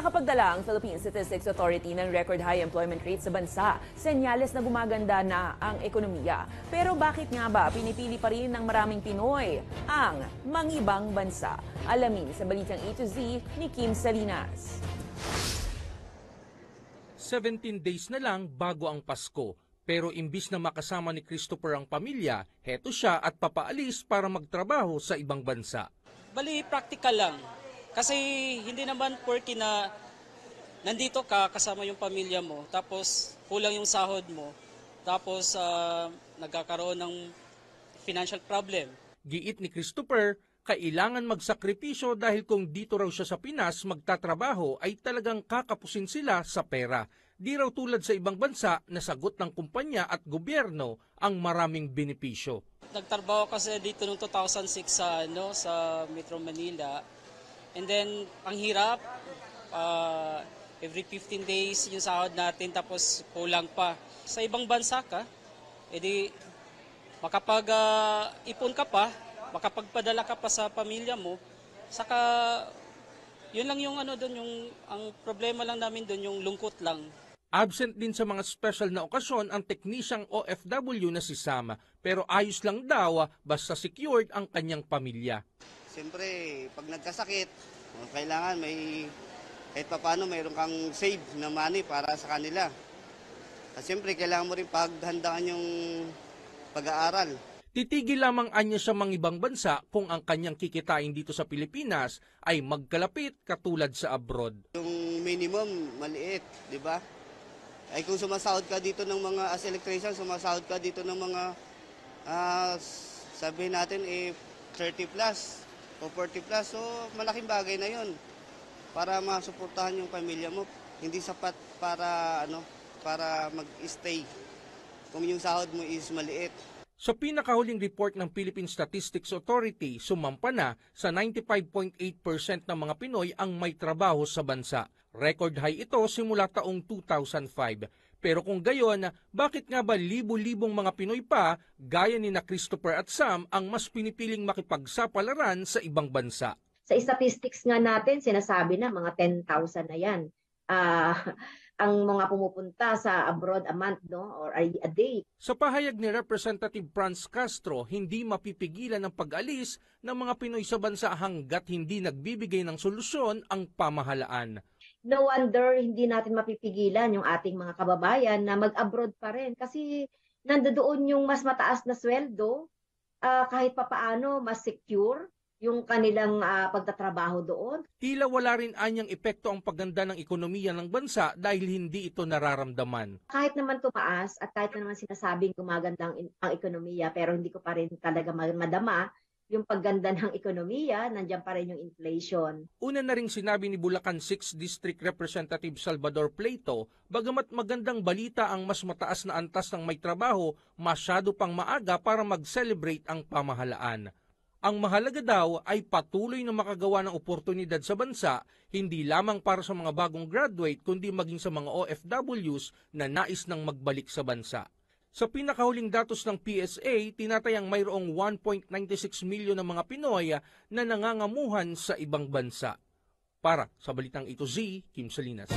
Nakapagdala ang Philippine Statistics Authority ng record high employment rate sa bansa. Senyales na gumaganda na ang ekonomiya. Pero bakit nga ba pinipili pa rin ng maraming Pinoy ang mangibang bansa? Alamin sa balitang A to Z ni Kim Salinas. 17 days na lang bago ang Pasko. Pero imbis na makasama ni Christopher ang pamilya, heto siya at papaalis para magtrabaho sa ibang bansa. Bali, practical lang. Kasi hindi naman porky na nandito ka kasama yung pamilya mo, tapos kulang yung sahod mo, tapos nagkakaroon ng financial problem. Giit ni Christopher, kailangan magsakripisyo dahil kung dito raw siya sa Pinas magtatrabaho ay talagang kakapusin sila sa pera. Di raw tulad sa ibang bansa na sagot ng kumpanya at gobyerno ang maraming benepisyo. Nagtrabaho kasi dito noong 2006 sa Metro Manila. And then, ang hirap, every 15 days yung sahod natin tapos kulang pa. Sa ibang bansa ka, edi makapag-ipon ka pa, makapagpadala ka pa sa pamilya mo, saka yun lang yung ang problema lang namin doon, yung lungkot lang. Absent din sa mga special na okasyon ang teknisyang OFW na si Sam, pero ayos lang daw basta secured ang kanyang pamilya. Siyempre, pag nagkasakit, kailangan kahit paano mayroon kang save na money para sa kanila. At siyempre, kailangan mo rin paghandaan yung pag-aaral. Titigil lamang anya sa mga ibang bansa kung ang kanyang kikitain dito sa Pilipinas ay magkalapit katulad sa abroad. Yung minimum, maliit, di ba? Ay kung sumasahod ka dito ng mga as electrician, sumasahod ka dito ng mga sabihin natin 30 plus o 40 plus, so malaking bagay na yun para masuportahan yung pamilya mo. Hindi sapat para mag-stay kung yung sahod mo is maliit. Sa pinakahuling report ng Philippine Statistics Authority, sumampa na sa 95.8% ng mga Pinoy ang may trabaho sa bansa. Record high ito simula taong 2005. Pero kung gayon, bakit nga ba libo-libong mga Pinoy pa, gaya ni na Christopher at Sam, ang mas pinipiling makipagsapalaran sa ibang bansa? Sa statistics nga natin, sinasabi na mga 10,000 na yan. Ang mga pumupunta sa abroad a month, or a day. Sa pahayag ni Representative Franz Castro, hindi mapipigilan ang pag-alis ng mga Pinoy sa bansa hanggat hindi nagbibigay ng solusyon ang pamahalaan. No wonder hindi natin mapipigilan yung ating mga kababayan na mag-abroad pa rin kasi nandoon yung mas mataas na sweldo, kahit papaano mas secure yung kanilang pagtatrabaho doon. Tila wala rin anyang epekto ang pagganda ng ekonomiya ng bansa dahil hindi ito nararamdaman. Kahit naman tumaas at kahit naman sinasabing gumaganda ang ekonomiya, pero hindi ko pa rin talaga madama yung pagganda ng ekonomiya, nandiyan pa rin yung inflation. Una na ring sinabi ni Bulacan 6th District Representative Salvador Pleito, bagamat magandang balita ang mas mataas na antas ng may trabaho, masyado pang maaga para mag-celebrate ang pamahalaan. Ang mahalaga daw ay patuloy na makagawa ng oportunidad sa bansa, hindi lamang para sa mga bagong graduate kundi maging sa mga OFWs na nais nang magbalik sa bansa. Sa pinakahuling datos ng PSA, tinatayang mayroong 1.96 milyon na mga Pinoy na nangangamuhan sa ibang bansa. Para sa Balitang A to Z, Kim Salinas.